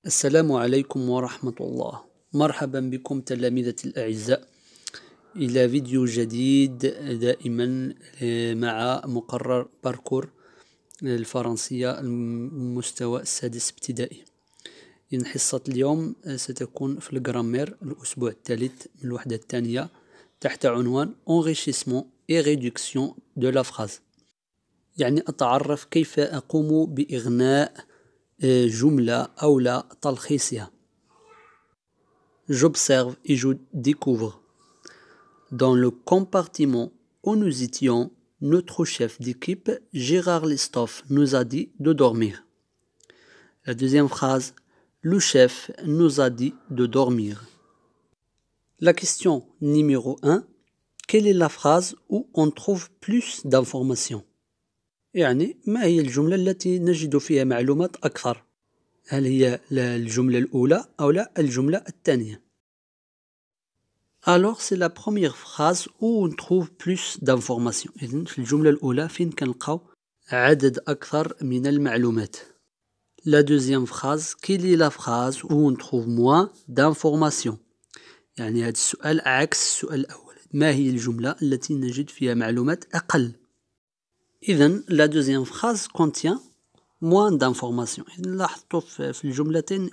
السلام عليكم ورحمة الله. مرحبا بكم تلاميذتي الأعزاء إلى فيديو جديد دائما مع مقرر باركور الفرنسية المستوى السادس ابتدائي. إن حصة اليوم ستكون في الجرامير الأسبوع الثالث من الوحدة الثانية تحت عنوان Enrichissement et réduction de la phrase، يعني أتعرف كيف أقوم بإغناء جملة أو لا تلخيصها. J'observe et je découvre. Dans le compartiment où nous étions, notre chef d'équipe, Gérard Listov, nous a dit de dormir. La deuxième phrase, le chef nous a dit de dormir. La question numéro 1, quelle est la phrase où on trouve plus d'informations؟ يعني ما هي الجملة التي نجد فيها معلومات أكثر؟ هل هي الجملة الأولى أو لا الجملة الثانية؟ Alors c'est la première phrase où on trouve plus d'informations. إذن في الجملة الأولى فين كنلقاو عدد أكثر من المعلومات. La deuxième phrase, quelle est la phrase où on trouve moins d'informations؟ يعني هذا السؤال عكس السؤال الأول. ما هي الجملة التي نجد فيها معلومات أقل؟ إذن la deuxième phrase contient moins d'informations. إذن لاحظتوا في الجملتين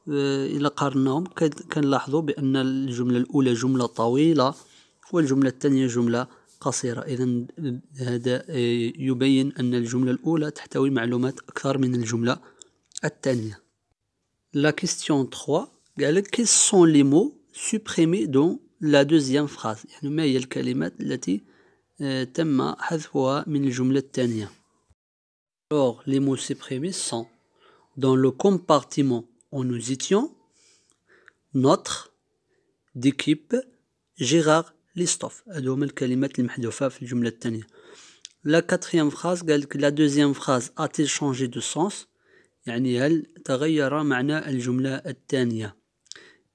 إلا قارناهم كنلاحظوا بأن الجملة الأولى جملة طويلة والجملة الثانية جملة قصيرة. إذن هذا يبين أن الجملة الأولى تحتوي معلومات أكثر من الجملة الثانية. La question 3 قال quels sont les mots supprimés dans la deuxième phrase؟ يعني ما هي الكلمات التي تم حذفها من الجملة الثانية. Alors, les mots supprimés sont dans le compartiment où nous étions, notre, d'équipe, Gérard Listov. هذو هما الكلمات المحذوفة في الجملة الثانية. La quatrième phrase قال que la deuxième phrase a-t-il changé de sens؟ يعني هل تغير معنى الجملة الثانية؟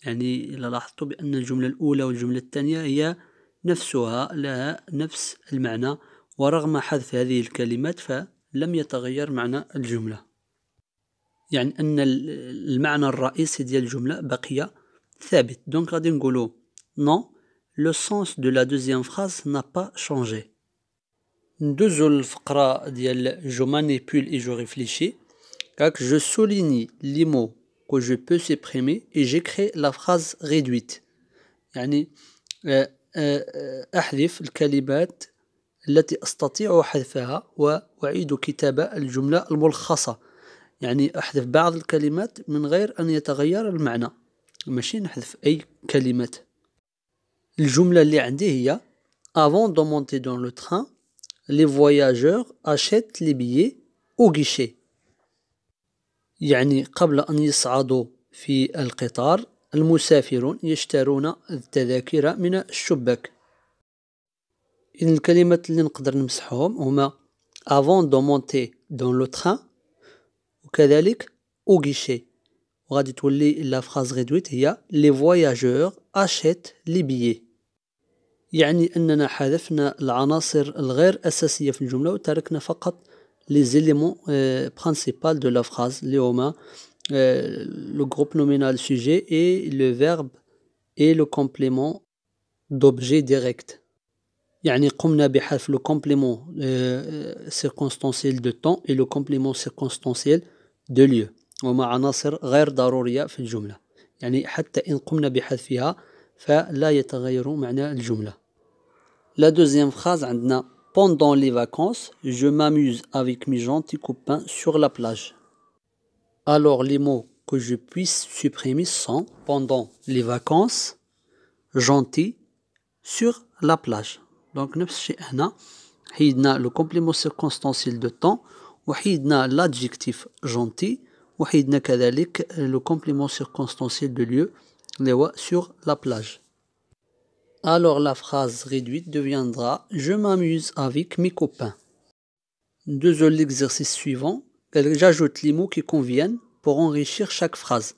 يعني إذا لاحظتوا بأن الجملة الأولى والجملة الثانية هي نفسها لها نفس المعنى، ورغم حذف هذه الكلمات فلم يتغير معنى الجملة، يعني أن المعنى الرئيسي ديال الجملة بقي ثابت. دونك غادي نقولوا non, le sens de la deuxième phrase n'a pas changé. ندوزو الفقرة ديال je manipule et je réfléchis. Je souligne les mots que je peux supprimer et j'écris la phrase réduite. يعني أحذف الكلمات التي أستطيع حذفها وأعيد كتابة الجملة الملخصة. يعني أحذف بعض الكلمات من غير أن يتغير المعنى، ماشي نحذف أي كلمات. الجملة اللي عندي هي Avant de monter dans le train, les voyageurs achètent les billets au guichet. يعني قبل أن يصعدوا في القطار المسافرون يشترون التذاكر من الشباك. إن الكلمات اللي نقدر نمسحهم هما avant de monter dans le train وكذلك au guichet. وغادي تولي la phrase réduite هي les voyageurs achètent les billets. يعني أننا حذفنا العناصر الغير أساسية في الجملة وتركنا فقط les éléments principaux de la phrase اللي هما le groupe nominal sujet et le verbe et le complément d'objet direct. يعني قمنا بحذف le complément circonstanciel de temps et le complément circonstanciel de lieu، وهما عناصر غير ضرورية في الجملة، يعني حتى إن قمنا بحذفها فلا يتغير معنى الجملة. La deuxième phrase عندنا Pendant les vacances, je m'amuse avec mes gentils copains sur la plage. Alors les mots que je puisse supprimer sont pendant les vacances, gentil, sur la plage. Donc نفس الشيء هنا حيدنا le complément circonstanciel de temps وحيدنا l'adjectif gentil وحيدنا كذلك le complément circonstanciel de lieu اللي هو sur la plage. Alors la phrase réduite deviendra Je m'amuse avec mes copains. Deux l'exercice suivant, j'ajoute les mots qui conviennent pour enrichir chaque phrase.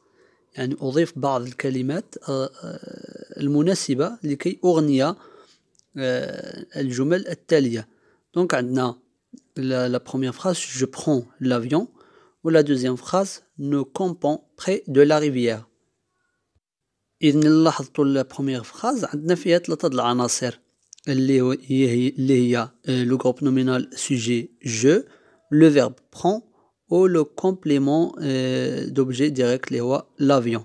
يعني أضيف بعض الكلمات المناسبة لكي أغني الجمل التالية. Donc عندنا la première phrase Je prends l'avion Ou la deuxième phrase, nous campons près de la rivière. إذا لاحظتوا la première phrase عندنا فيها ثلاثة العناصر اللي هي le groupe nominal sujet je, le verbe prend ou le complément d'objet direct اللي هو l'avion.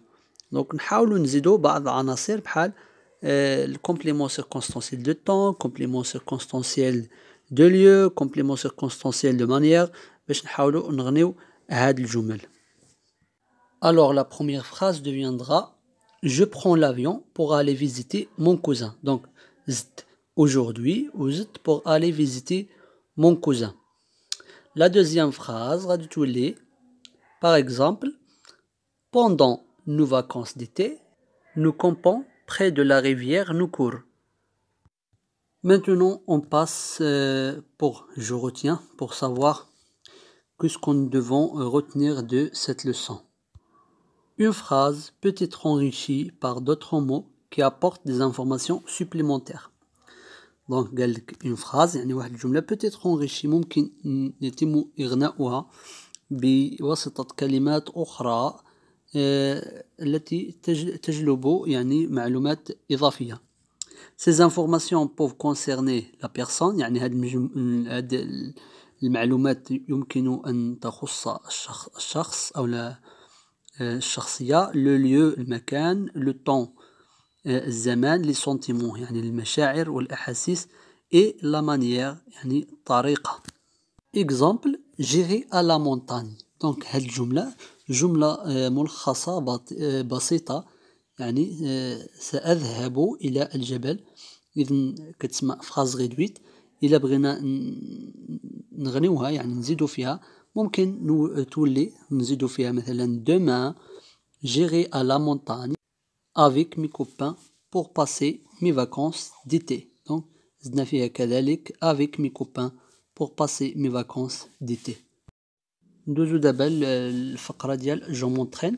Donc نحاولوا نزيدوا بعض العناصر بحال le complément circonstanciel de temps, complément circonstanciel de lieu, complément circonstanciel de manière باش نحاولوا نغنيو هاد الجمل. Alors la première phrase deviendra je prends l'avion pour aller visiter mon cousin. Donc زدت aujourd'hui ou زدت pour aller visiter mon cousin. La deuxième phrase غادي تولي par exemple pendant nos vacances d'été nous campons près de la rivière Noukour. Maintenant on passe pour je retiens pour savoir qu'est-ce qu'on devons retenir de cette leçon. Une phrase peut être enrichie par d'autres mots qui apportent des informations supplémentaires. Donc une phrase يعني واحد الجملة peut être enrichie ممكن يتم إغناؤها بواسطة كلمات أخرى التي تجلب يعني معلومات إضافية. Ces informations peuvent concerner la personne يعني هاد المعلومات يمكن أن تخص الشخص أو لا الشخصية le lieu المكان le temps الزمان les sentiments يعني المشاعر والأحاسيس et la manière يعني الطريقة. Exemple j'irai à la montagne. Donc هاد الجملة جملة ملخصة بسيطة يعني سأذهب إلى الجبل. إذن كتسمى فراز غيدويت إلا بغينا نغنيوها يعني نزيدو فيها ممكن تولي نزيدو فيها مثلا demain j'irai à la montagne avec mes copains pour passer mes vacances d'été. Donc زدنا فيها كذلك avec mes copains pour passer mes vacances d'été. ندوزو دابا الفقرة ديال je m'entraîne.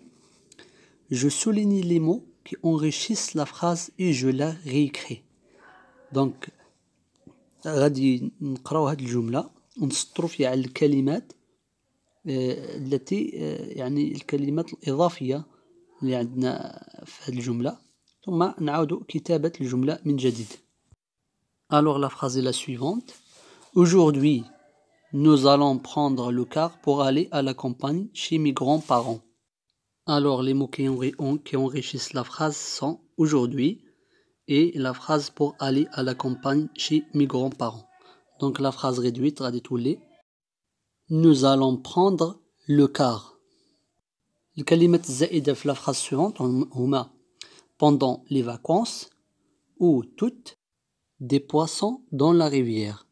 Je souligne les mots qui enrichissent la phrase et je la réécris. Donc غادي نقراو هاد الجملة ونسطرو فيها على الكلمات التي يعني الكلمات الإضافية اللي عندنا في هاد الجملة ثم نعاود كتابة الجملة من جديد. Alors la phrase est la suivante. Aujourd'hui, nous allons prendre le car pour aller à la campagne chez mes grands-parents. Alors les mots qui enrichissent la phrase sont aujourd'hui et la phrase pour aller à la campagne chez mes grands-parents. Donc la phrase réduite غادي تولي nous allons prendre le car. الكلمات الزائدة في la phrase suivante هما pendant les vacances ou toutes des poissons dans la rivière.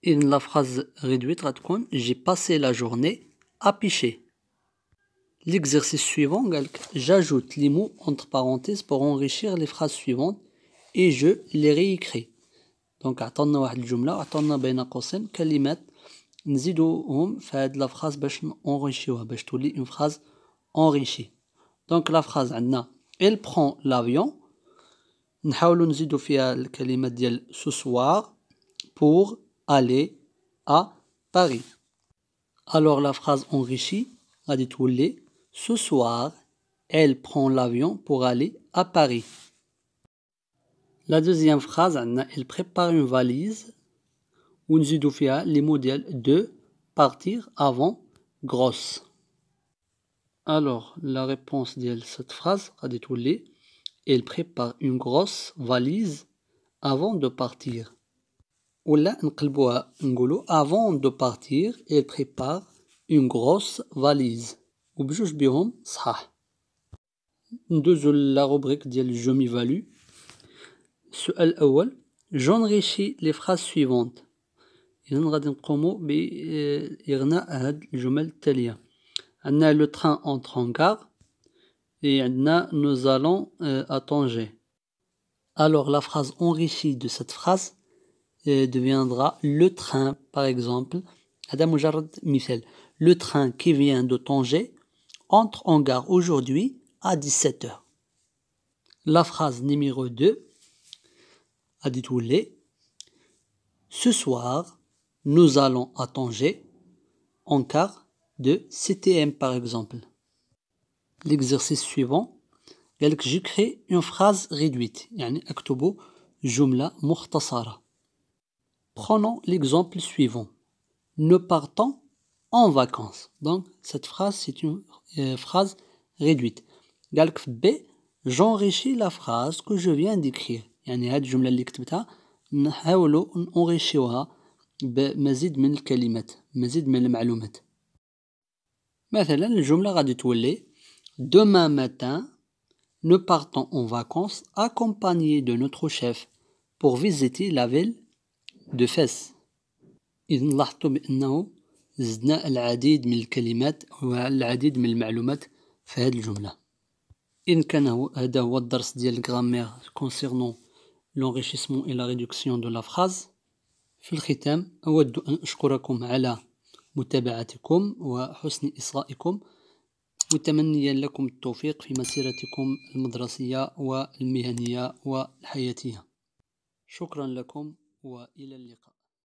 Et la phrase réduite غادي تكون j'ai passé la journée à pêcher. L'exercice suivant j'ajoute les mots entre parenthèses pour enrichir les phrases suivantes et je les réécris. Donc عطانا واحد الجملة عطانا بين قوسين كلمات نزيدوهم في هاد la phrase باش نenrichيوها باش تولي une phrase enrichie. Donc la phrase عندنا elle prend l'avion نحاولوا نزيدو فيها الكلمات ديال ce soir pour aller à Paris. Alors la phrase enrichie غادي تولي ce soir elle prend l'avion pour aller à Paris. La deuxième phrase عندنا elle prépare une valise ونزيدو فيها les mots ديال de partir avant grosse. Alors la réponse ديال cette phrase غادي تولي elle prépare une grosse valise avant de partir. ولا نقلبوها نقولوا avant de partir elle prépare une grosse valise وبجوج بهم صحاح. ندوزو لا روبريك ديال جو مي فالو. السؤال الأول j'enrichis les phrases suivantes. إذن غادي نقومو بإغناء هاد الجمل التالية. عندنا le train entre en gare et عندنا nous allons à Tanger. Alors la phrase enrichie de cette phrase deviendra le train par exemple. هذا مجرد مثال. Le train qui vient de Tanger entre en gare aujourd'hui à 17h. La phrase numéro 2 a dit ce soir nous allons à Tanger en car de CTM par exemple. L'exercice suivant, j'écris une phrase réduite, يعني أكتب جملة مختصرة. Prenons l'exemple suivant. Nous partons en vacances. Donc, cette phrase, c'est une phrase réduite. قالك في B, j'enrichis la phrase que je viens d'écrire. يعني هاد الجملة اللي كتبتها نحاولوا نوريشيوها بمزيد من الكلمات، مزيد من المعلومات. مثلا الجملة غادي تولي Demain matin, nous partons en vacances accompagnés de notre chef pour visiter la ville de Fès. إذن لاحظتوا بأنه زدنا العديد من الكلمات والعديد من المعلومات في هذه الجملة. إن كان هذا هو الدرس ديال الجرامير concernant l'enrichissement et la réduction de la phrase. في الختام أود أن أشكركم على متابعتكم وحسن إصغائكم، متمنيا لكم التوفيق في مسيرتكم المدرسية والمهنية والحياتية. شكرا لكم وإلى اللقاء.